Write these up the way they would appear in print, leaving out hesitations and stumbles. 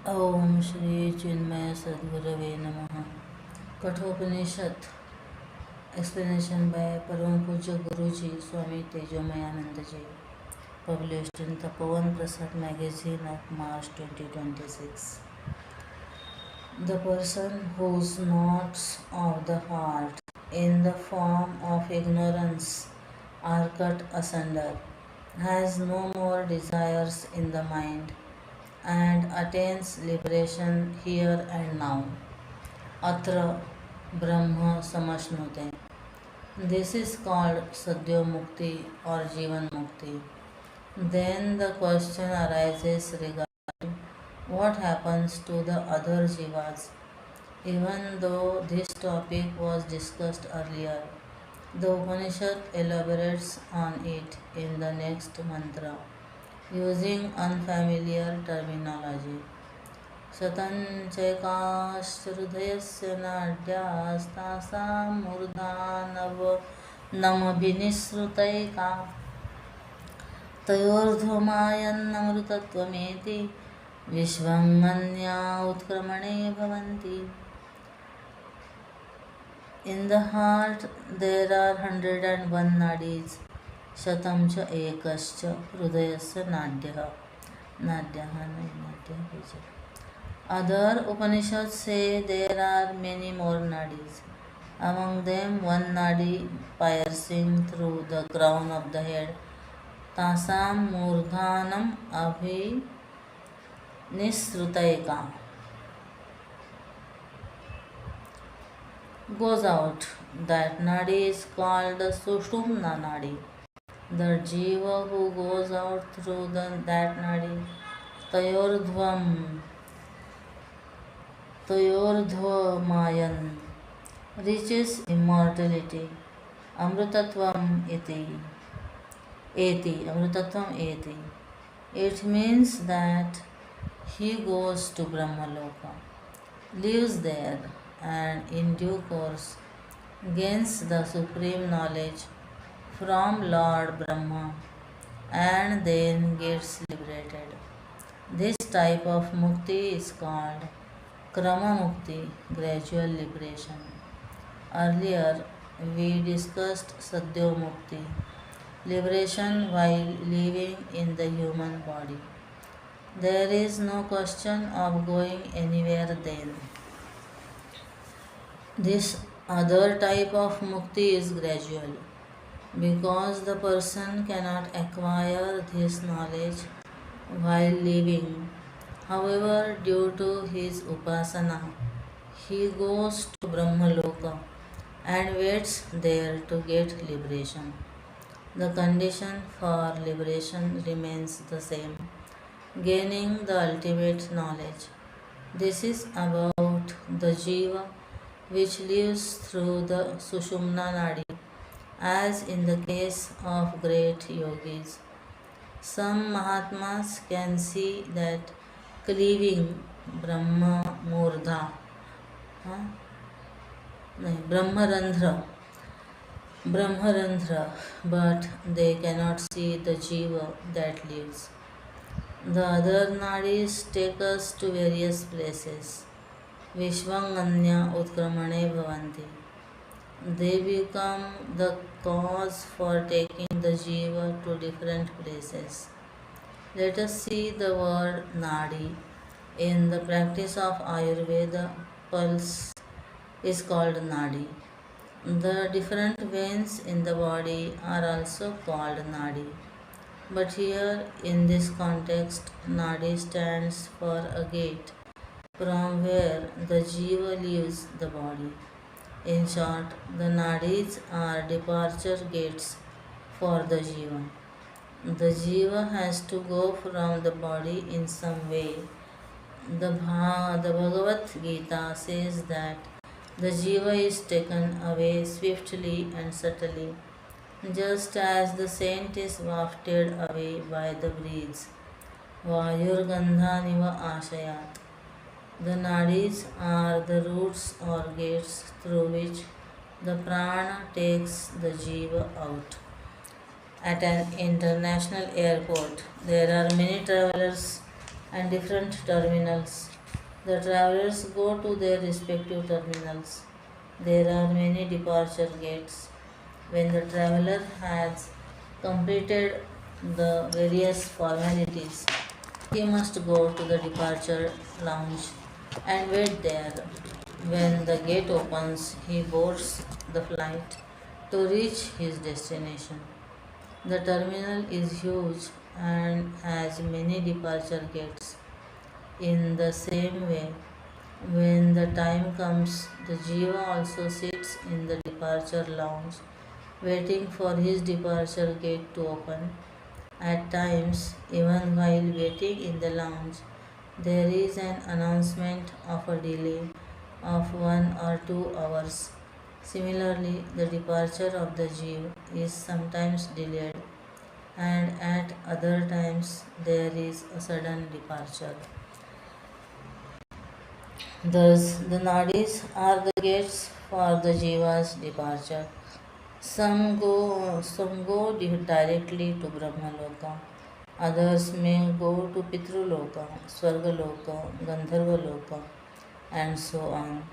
ओम श्री चिन्मय सद्गुरवे नमः. Kathopanishad explanation by Param Puja Guruji Swami Tejomayanandaji, published in Tapovan Prasad magazine of March 2026. The person whose knots of the heart in the form of ignorance are cut asunder has no more desires in the mind and attains liberation here and now. Atra Brahma Samashnute. This is called Sadhya Mukti or Jivan Mukti. Then the question arises regarding what happens to the other jivas. Even though this topic was discussed earlier, the Upanishad elaborates on it in the next mantra using unfamiliar terminology. शतञ्चैकाश्चहृदयस्य नाड्यास्तासां मूर्धानवनमभिनिसृतैका तयोर्ध्वमायन्नमृतत्वमेति विश्वमन्या उत्क्रमणे भवन्ति. In the heart there are 101 nadis. Shatam cha ekascha hrudayasya nadyah. Other Upanishads say there are many more nadis. Among them one nadi piercing through the crown of the head, tasam murdhanam abhinisrutaika, goes out. That nadi is called the Sushumna nadi. The jiva who goes out through that nadi, Tayordhvamayan, reaches immortality. Amrutatvam eti. It means that he goes to Brahmaloka, lives there, and in due course gains the supreme knowledge from Lord Brahma and then gets liberated. This type of mukti is called Krama Mukti, gradual liberation. Earlier we discussed Sadhya Mukti, liberation while living in the human body. There is no question of going anywhere then. This other type of mukti is gradual, because the person cannot acquire this knowledge while living. However, due to his upasana, he goes to Brahmaloka and waits there to get liberation. The condition for liberation remains the same, gaining the ultimate knowledge. This is about the jiva which lives through the Sushumna nadi, as in the case of great yogis. Some Mahatmas can see that cleaving Brahmarandhra, but they cannot see the jiva that lives. The other nadis take us to various places. Vishwanganya Utkramane Bhavanti. They become the cause for taking the jiva to different places. Let us see the word nadi. In the practice of Ayurveda, pulse is called nadi. The different veins in the body are also called nadi. But here, in this context, nadi stands for a gate from where the jiva leaves the body. In short, the nadis are departure gates for the jiva. The jiva has to go from the body in some way. The Bhagavad Gita says that the jiva is taken away swiftly and subtly, just as the saint is wafted away by the breeze. Vayurgandhaniva ashayat. The nadis are the roots or gates through which the prana takes the jiva out. At an international airport, there are many travelers and different terminals The travelers go to their respective terminals. There are many departure gates. When the traveler has completed the various formalities, he must go to the departure lounge and wait there. When the gate opens, he boards the flight to reach his destination. The terminal is huge and has many departure gates. In the same way, when the time comes, the Jiva also sits in the departure lounge, waiting for his departure gate to open. At times, even while waiting in the lounge, there is an announcement of a delay of 1 or 2 hours. Similarly, the departure of the Jiva is sometimes delayed, and at other times there is a sudden departure. Thus, the nadis are the gates for the jiva's departure. Some go directly to Brahmaloka. Others may go to Pitraloka, Swargaloka, Gandharvaloka, and so on.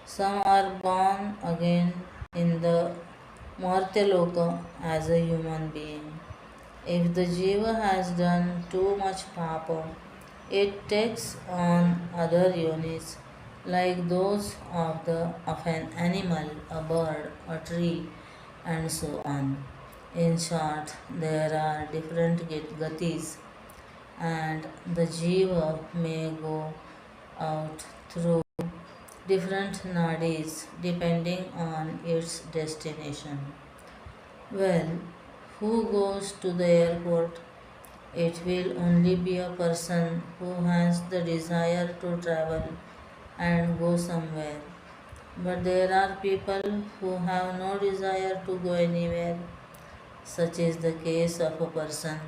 Some are born again in the Martyaloka as a human being. If the jiva has done too much papa, it takes on other yonis like those of an animal, a bird, a tree, and so on. In short, there are different gatis, and the jiva may go out through different nadis depending on its destination. Well, who goes to the airport? It will only be a person who has the desire to travel and go somewhere. But there are people who have no desire to go anywhere. Such is the case of a person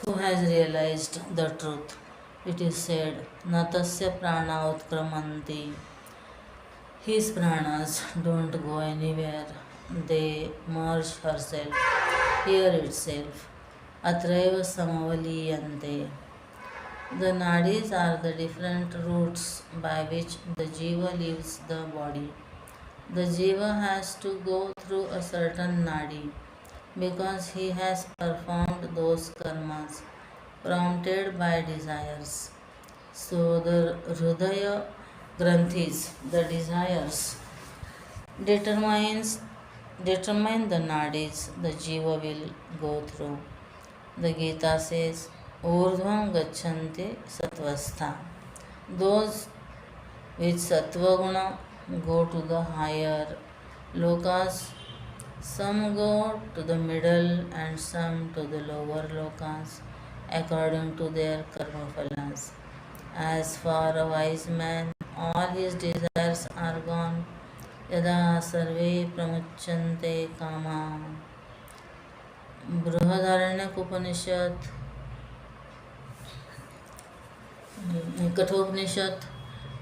who has realized the truth. It is said, Natasya prana utkramanti. His pranas don't go anywhere. They merge herself, here itself. Atraiva samavaliyante. The nadis are the different routes by which the jiva leaves the body. The jiva has to go through a certain nadi because he has performed those karmas prompted by desires. So the Hridaya Granthis, the desires, determines determine the nadis the jiva will go through. The Gita says, Urdhvam gacchante sattvastha. Those with sattva guna go to the higher lokas, some go to the middle and some to the lower lokas according to their karma phalas. As for a wise man, all his desires are gone. Yada sarve pramuchante kama. Brihadaranyaka Upanishad, Kathopanishad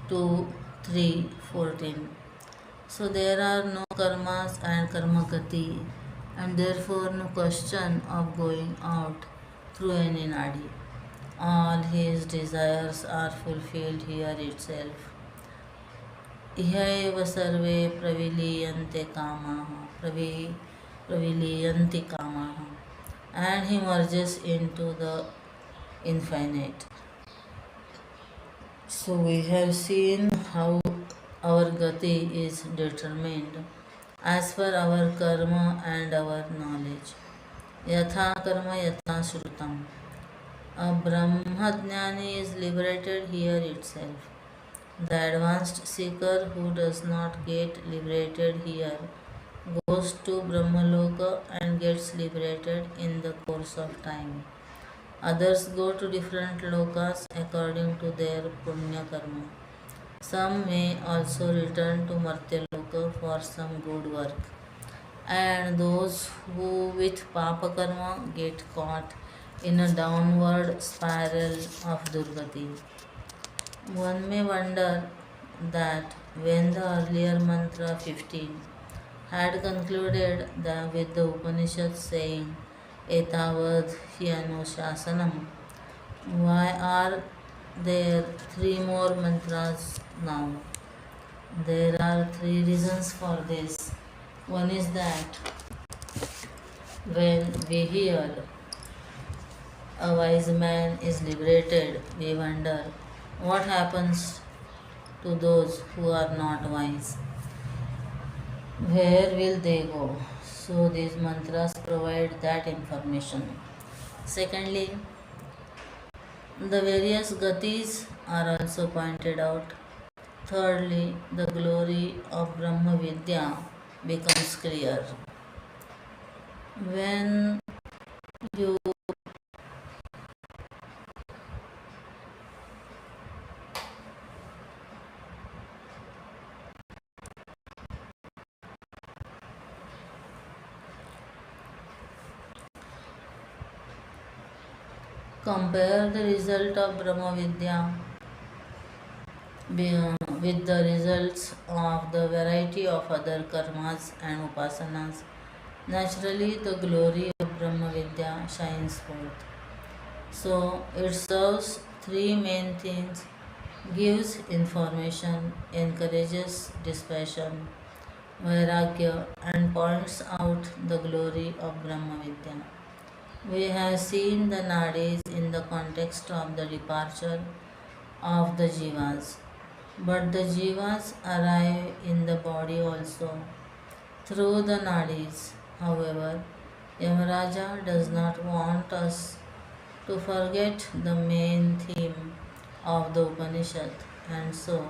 2:3-14. So there are no karmas and karmakati, and therefore no question of going out through any nadi. All his desires are fulfilled here itself. Ihaiva sarve praviliyanti kamaha, and he merges into the infinite. So we have seen how our gati is determined as per our karma and our knowledge. Yatha karma yatha shrutam. A Brahmajnani is liberated here itself. The advanced seeker who does not get liberated here goes to Brahmaloka and gets liberated in the course of time. Others go to different lokas according to their punya karma. Some may also return to Martyaloka for some good work. And those who with papa karma get caught in a downward spiral of Durgati. One may wonder that when the earlier mantra 15 had concluded with the Upanishad saying Etavad Hyanuशासनम, why are there are three more mantras now. There are three reasons for this. One is that when we hear a wise man is liberated, we wonder what happens to those who are not wise. Where will they go? So these mantras provide that information. Secondly, the various gatis are also pointed out. Thirdly, the glory of Brahma Vidya becomes clear. When you compare the result of Brahma Vidya with the results of the variety of other karmas and upasanas, naturally the glory of Brahma Vidya shines forth. So it serves three main things: gives information, encourages dispassion, vairagya, and points out the glory of Brahma Vidya. We have seen the nadis in the context of the departure of the jivas, but the jivas arrive in the body also through the nadis. However, Yamaraja does not want us to forget the main theme of the Upanishad, and so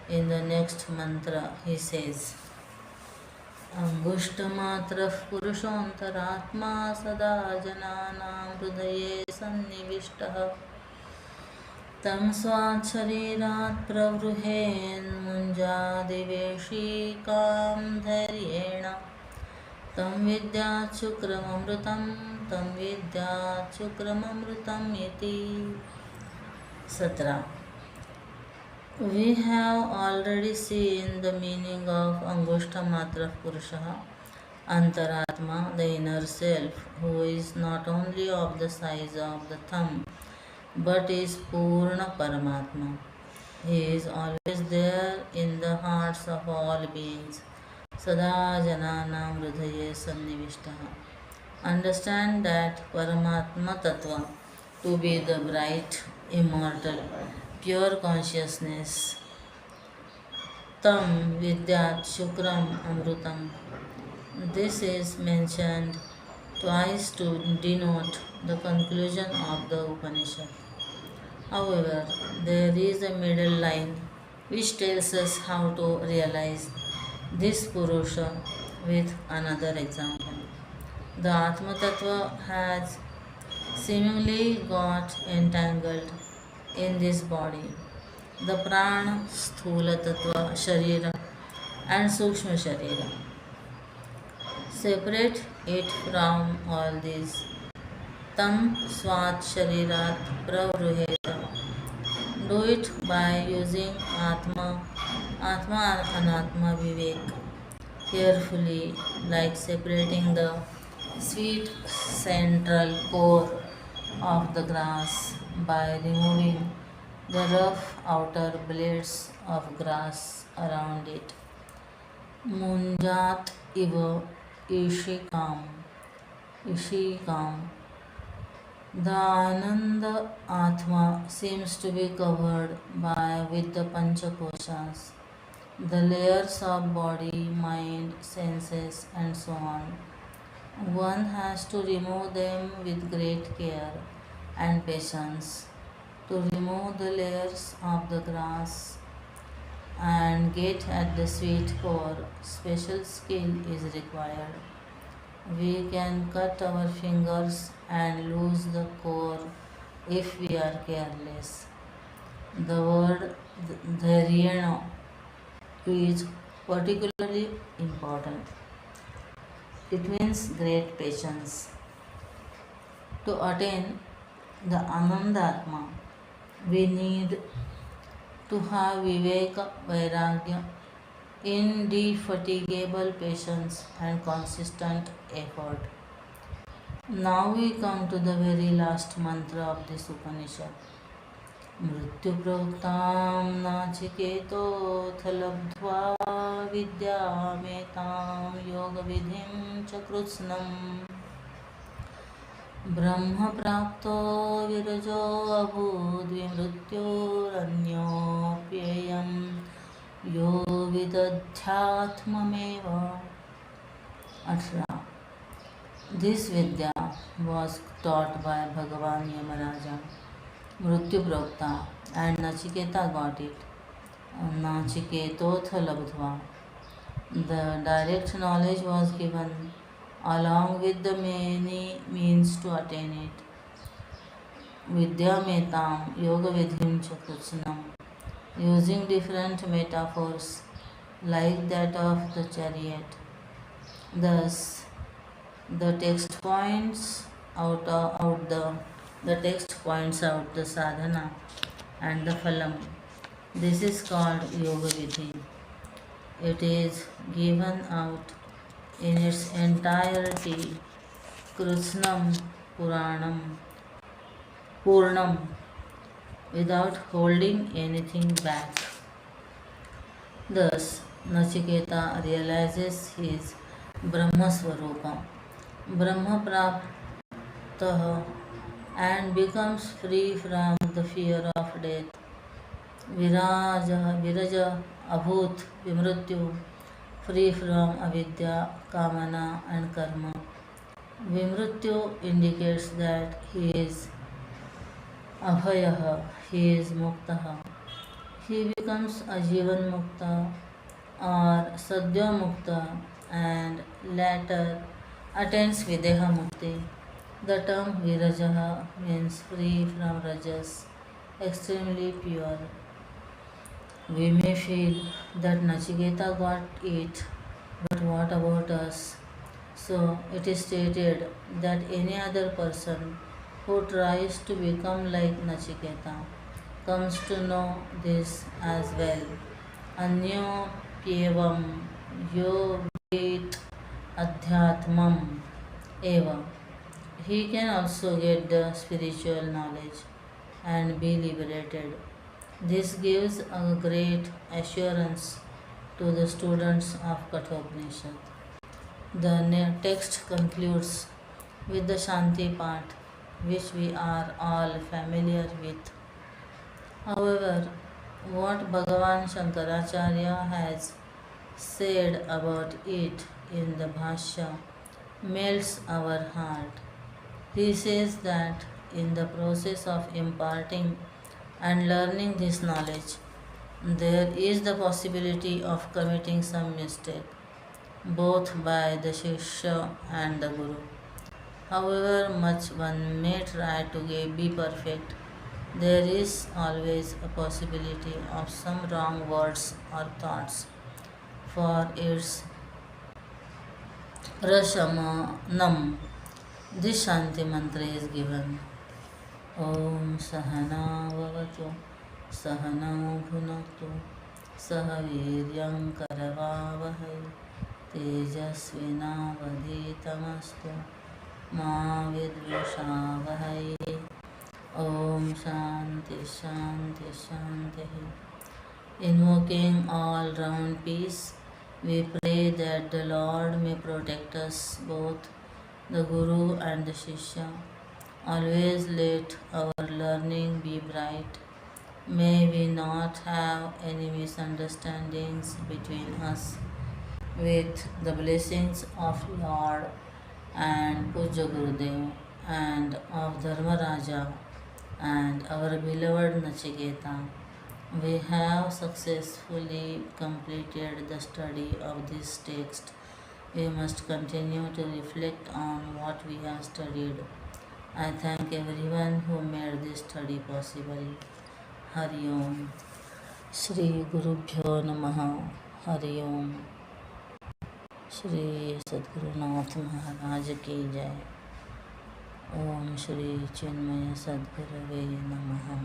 in the next mantra he says, अंगुष्ठमात्रः पुरुषोऽन्तरात्मा सदा जनानां हृदये सन्निविष्टः तं स्वाच्छरीरात् प्रवृहेन्मुञ्जादिवेशीकां धैर्येण तं विद्याच्छुक्रममृतं तं विद्याच्छुक्रममृतम् इति 17. We have already seen the meaning of Angushta Matra Purusha, Antaratma, the inner self, who is not only of the size of the thumb but is Purna Paramatma. He is always there in the hearts of all beings. Sada Jananam Hridaye Sannivishtaha. Understand that Paramatma Tattva to be the bright, immortal, pure consciousness. Tam Vidyat Shukram Amrutam. This is mentioned twice to denote the conclusion of the Upanishad. However, there is a middle line which tells us how to realize this Purusha with another example. The Atma Tattva has seemingly got entangled in this body. The Prana, Sthula Tattva, Sharira and Sukshma Sharira. Separate it from all these. Tam Svat Sharirat Pravruheta. Do it by using Atma Anatma Vivek carefully, like separating the sweet central core of the grass by removing the rough outer blades of grass around it. Munjat iva ishikam. Ishikam. The Ananda Atma seems to be covered by with the Panchakoshas, the layers of body, mind, senses, and so on. One has to remove them with great care and patience. To remove the layers of the grass and get at the sweet core, special skill is required. We can cut our fingers and lose the core if we are careless. The word dharyana is particularly important. It means great patience. To attain the Anandatma, we need to have Viveka Vairagya, indefatigable patience and consistent effort. Now we come to the very last mantra of this Upanishad. मृत्युप्रोक्तां नाचिकेतोऽथ लब्ध्वा विद्यामेतां योगविधिं च कृत्स्नम् ब्रह्म प्राप्तो विरजोऽभूद्विमृत्योरन्योऽप्येयं यो विदध्यात्ममेव 18. This Vidya was taught by Bhagavan Yamaraja, Mrityu Prokta, and Nachiketa got it. Nachiketotha Labdhva. The direct knowledge was given along with the many means to attain it. Vidya metam yoga vidhim chakutsnam, using different metaphors like that of the chariot. Thus, the text points out the sadhana and the phalam. This is called yoga vidhi. It is given out in its entirety, krutznam purnam, without holding anything back. Thus, Nachiketa realizes his Brahma Swarupa, Brahma Praptah, and becomes free from the fear of death. Viraja Abhut Vimrityu, free from avidya, kamana, and karma. Vimrityu indicates that he is abhayaha, he is muktaha. He becomes ajivan mukta or sadhya mukta and later attains videha mukti. The term virajaha means free from rajas, extremely pure. We may feel that Nachiketa got it, but what about us? So it is stated that any other person who tries to become like Nachiketa comes to know this as well. Anyo pyevam yo vet adhyatmam eva. He can also get the spiritual knowledge and be liberated. This gives a great assurance to the students of Kathopanishad. The text concludes with the Shanti part, which we are all familiar with. However, what Bhagavan Shankaracharya has said about it in the Bhashya melts our heart. He says that in the process of imparting and learning this knowledge, there is the possibility of committing some mistake, both by the Shishya and the Guru. However much one may try to be perfect, there is always a possibility of some wrong words or thoughts. For its prashamanam, this Shanti mantra is given. Om Sahana Vavatu Sahana Bhunaktu Saha Viryam Karavavahai Tejasvinavaditamastu Ma Vidvishavahai. Om Shanti Shanti Shanti. Invoking all round peace, we pray that the Lord may protect us both, the Guru and the Shishya. Always let our learning be bright. May we not have any misunderstandings between us. With the blessings of Lord and Pujya Gurudev and of Dharmaraja and our beloved Nachiketa, we have successfully completed the study of this text. We must continue to reflect on what we have studied. I thank everyone who made this study possible. Hari Om. Shri Gurubhyo Namaha. Hari Om. Shri Sadgurunath Maharaj ki jai. Om Shri Chinmaya Sadgurave Namaha.